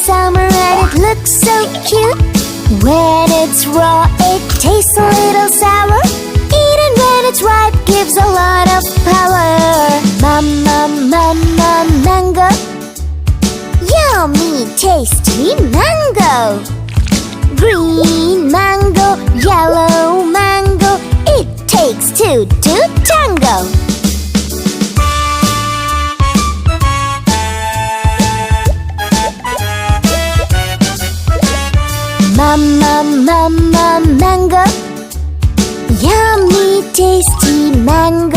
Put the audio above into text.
summer and it looks so cute. When it's raw, it tastes a little sour. Eaten when it's ripe gives a lot of power. Mama, mama, mango. Yummy, tasty mango. Green mango, yellow mango. It takes two to tango. Mama, mama, mango. Yummy, tasty mango.